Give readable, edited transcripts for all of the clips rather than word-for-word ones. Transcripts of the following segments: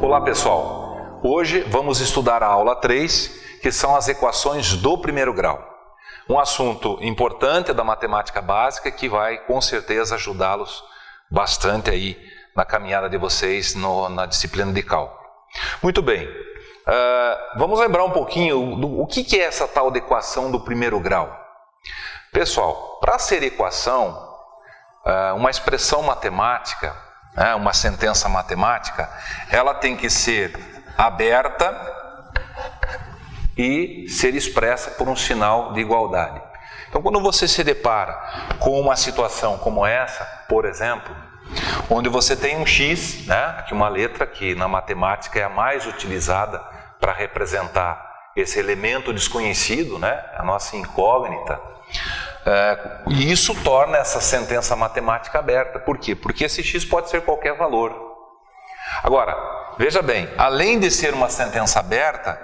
Olá pessoal, hoje vamos estudar a aula 3, que são as equações do primeiro grau. Um assunto importante da matemática básica que vai com certeza ajudá-los bastante aí na caminhada de vocês na disciplina de cálculo. Muito bem, vamos lembrar um pouquinho o que é essa tal de equação do primeiro grau. Pessoal, para ser equação, uma expressão matemática, uma sentença matemática, ela tem que ser aberta e ser expressa por um sinal de igualdade. Então, quando você se depara com uma situação como essa, por exemplo, onde você tem um x, aqui uma letra que na matemática é a mais utilizada para representar esse elemento desconhecido, a nossa incógnita, e isso torna essa sentença matemática aberta. Por quê? Porque esse x pode ser qualquer valor. Agora, veja bem, além de ser uma sentença aberta,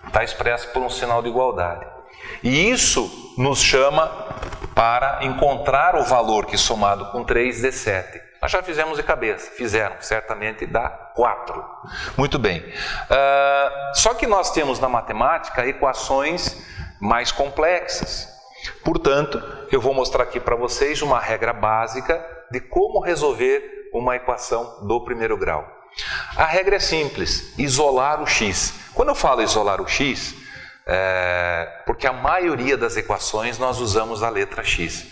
está expresso por um sinal de igualdade. E isso nos chama para encontrar o valor que somado com 3 dê 7. Nós já fizemos de cabeça, certamente dá 4. Muito bem. Só que nós temos na matemática equações mais complexas. Portanto, eu vou mostrar aqui para vocês uma regra básica de como resolver uma equação do primeiro grau. A regra é simples, isolar o x. Quando eu falo isolar o x, porque a maioria das equações nós usamos a letra x.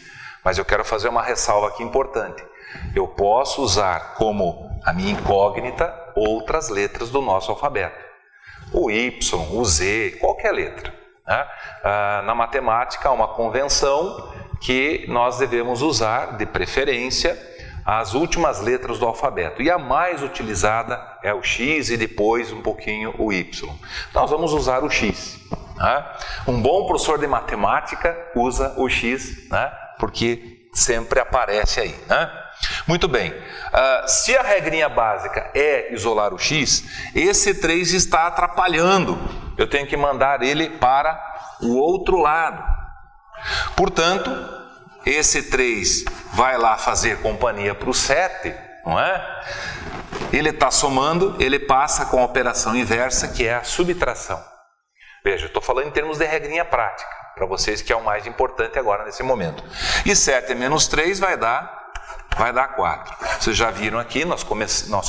Mas eu quero fazer uma ressalva aqui importante. Eu posso usar como a minha incógnita outras letras do nosso alfabeto. O y, o z, qualquer letra. Na matemática há uma convenção que nós devemos usar, de preferência, as últimas letras do alfabeto. E a mais utilizada é o x e depois um pouquinho o y. Nós vamos usar o x. Um bom professor de matemática usa o x, porque sempre aparece aí. Muito bem, se a regrinha básica é isolar o x, esse 3 está atrapalhando. Eu tenho que mandar ele para o outro lado. Portanto, esse 3 vai lá fazer companhia para o 7, não é? Ele está somando, ele passa com a operação inversa, que é a subtração. Veja, eu estou falando em termos de regrinha prática, para vocês que é o mais importante agora nesse momento. E 7 menos 3 vai dar 4. Vocês já viram aqui, nós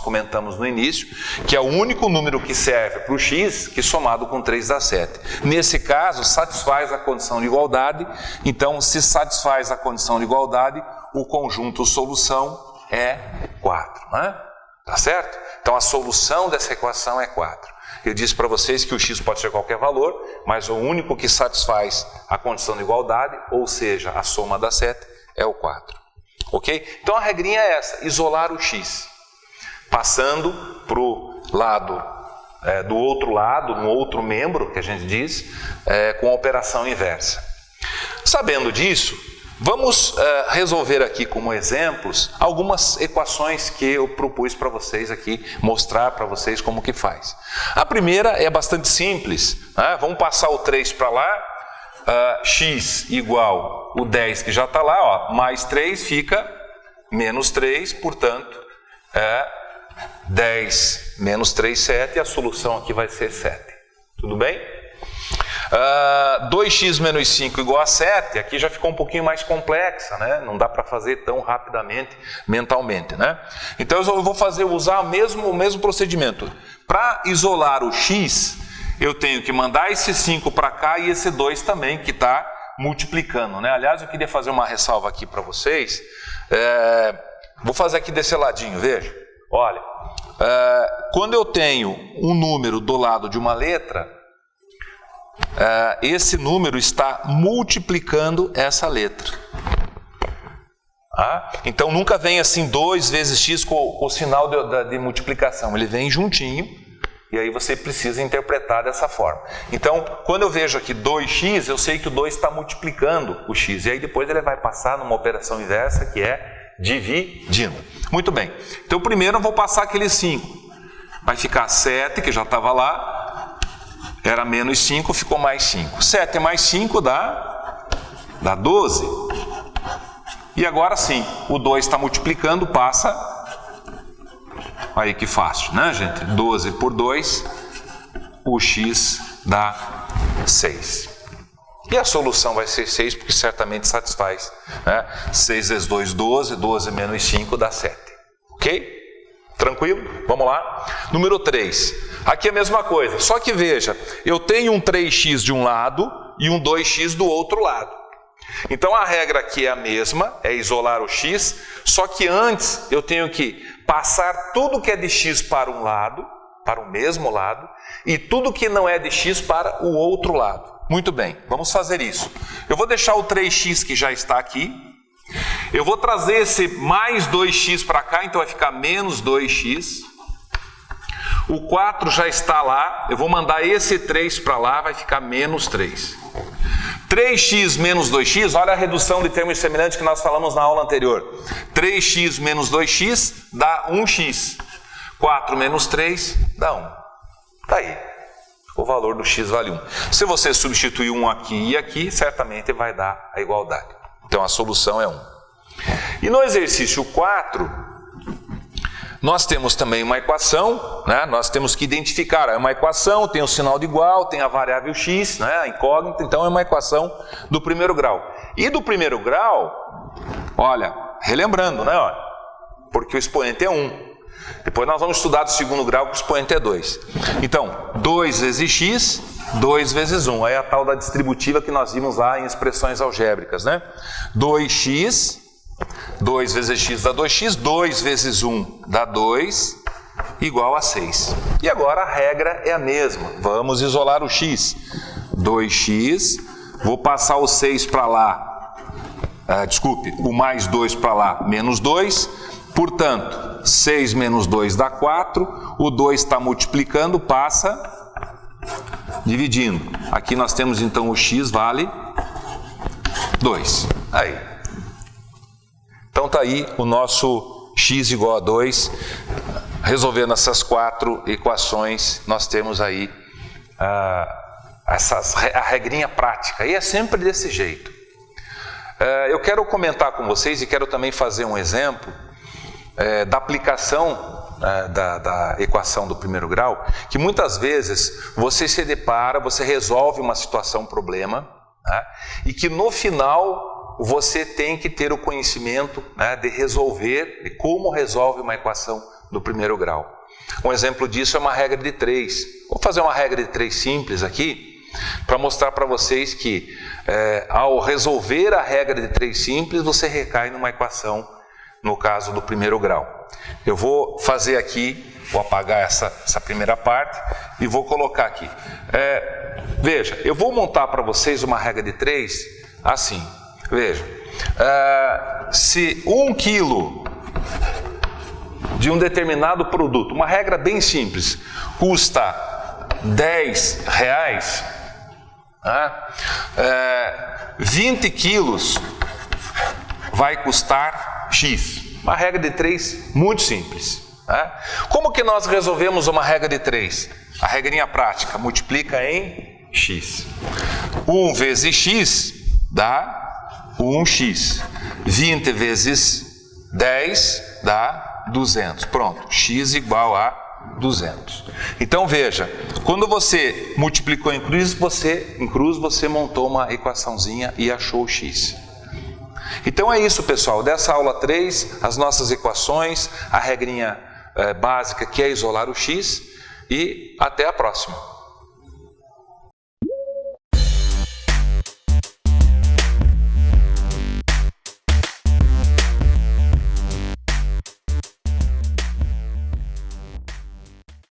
comentamos no início, que é o único número que serve para o x, que somado com 3 dá 7. Nesse caso, satisfaz a condição de igualdade. Então, se satisfaz a condição de igualdade, o conjunto solução é 4. Tá certo? Então, a solução dessa equação é 4. Eu disse para vocês que o x pode ser qualquer valor, mas o único que satisfaz a condição de igualdade, ou seja, a soma dá 7, é o 4. Ok? Então a regrinha é essa, isolar o x, passando para o lado, do outro lado, no outro membro, que a gente diz, com a operação inversa. Sabendo disso, vamos resolver aqui como exemplos algumas equações que eu propus para vocês aqui, mostrar para vocês como que faz. A primeira é bastante simples, vamos passar o 3 para lá. X igual o 10 que já está lá, mais 3 fica menos 3, portanto, 10 menos 3, 7, e a solução aqui vai ser 7. Tudo bem? 2x menos 5 igual a 7, aqui já ficou um pouquinho mais complexa, não dá para fazer tão rapidamente, mentalmente. Então eu vou usar o mesmo procedimento. Para isolar o x, eu tenho que mandar esse 5 para cá e esse 2 também, que está multiplicando. Aliás, eu queria fazer uma ressalva aqui para vocês. Vou fazer aqui desse ladinho, veja. Olha, quando eu tenho um número do lado de uma letra, esse número está multiplicando essa letra. Então, nunca vem assim 2 vezes x com o sinal de multiplicação. Ele vem juntinho. E aí você precisa interpretar dessa forma. Então, quando eu vejo aqui 2x, eu sei que o 2 está multiplicando o x. E aí depois ele vai passar numa operação inversa, que é dividindo. Muito bem. Então, primeiro eu vou passar aquele 5. Vai ficar 7, que já estava lá. Era menos 5, ficou mais 5. 7 mais 5 dá 12. E agora sim, o 2 está multiplicando, passa Aí que fácil, né, gente? 12 por 2, o x dá 6. E a solução vai ser 6, porque certamente satisfaz, né? 6 vezes 2, 12, 12 menos 5 dá 7. Ok? Tranquilo? Vamos lá. Número 3. Aqui é a mesma coisa, só que veja, eu tenho um 3x de um lado e um 2x do outro lado. Então a regra aqui é a mesma, é isolar o x, só que antes eu tenho que passar tudo que é de x para um lado, para o mesmo lado, e tudo que não é de x para o outro lado. Muito bem, vamos fazer isso. Eu vou deixar o 3x que já está aqui. Eu vou trazer esse mais 2x para cá, então vai ficar menos 2x. O 4 já está lá, eu vou mandar esse 3 para lá, vai ficar menos 3. 3x menos 2x, olha a redução de termos semelhantes que nós falamos na aula anterior. 3x menos 2x dá 1x. 4 menos 3 dá 1. Está aí. O valor do x vale 1. Se você substituir 1 aqui e aqui, certamente vai dar a igualdade. Então a solução é 1. E no exercício 4, nós temos também uma equação, né? Nós temos que identificar. É uma equação, tem o sinal de igual, tem a variável x, né? A incógnita, então é uma equação do primeiro grau. E do primeiro grau, olha, relembrando, né? Olha, porque o expoente é 1. Depois nós vamos estudar do segundo grau, que o expoente é 2. Então, 2 vezes x, 2 vezes 1. Aí é a tal da distributiva que nós vimos lá em expressões algébricas, né? 2x, 2 vezes x dá 2x, 2 vezes 1 dá 2, igual a 6. E agora a regra é a mesma. Vamos isolar o x. 2x, vou passar o 6 para lá, o mais 2 para lá, menos 2. Portanto, 6 menos 2 dá 4, o 2 está multiplicando, passa dividindo. Aqui nós temos então o x vale 2. Aí. Então está aí o nosso x igual a 2. Resolvendo essas 4 equações, nós temos aí a regrinha prática. E é sempre desse jeito. Eu quero comentar com vocês e quero também fazer um exemplo da aplicação da equação do primeiro grau, que muitas vezes você se depara, você resolve uma situação, um problema, né, e que no final você tem que ter o conhecimento, né, de resolver, de como resolve uma equação do primeiro grau. Um exemplo disso é uma regra de 3. Vou fazer uma regra de 3 simples aqui, para mostrar para vocês que ao resolver a regra de 3 simples, você recai numa equação no caso do primeiro grau. Eu vou fazer aqui, vou apagar essa primeira parte e vou colocar aqui. Veja, eu vou montar para vocês uma regra de 3 assim. Veja, se 1 quilo de um determinado produto, uma regra bem simples, custa 10 reais, 20 quilos vai custar X. Uma regra de 3 muito simples. Como que nós resolvemos uma regra de 3? A regrinha prática, multiplica em X. 1 vezes X dá 1X. 20 vezes 10 dá 200. Pronto, X igual a 200. Então veja, quando você multiplicou em cruz, você montou uma equaçãozinha e achou o X. Então é isso, pessoal. Dessa aula 3, as nossas equações, a regrinha básica que é isolar o x, e até a próxima.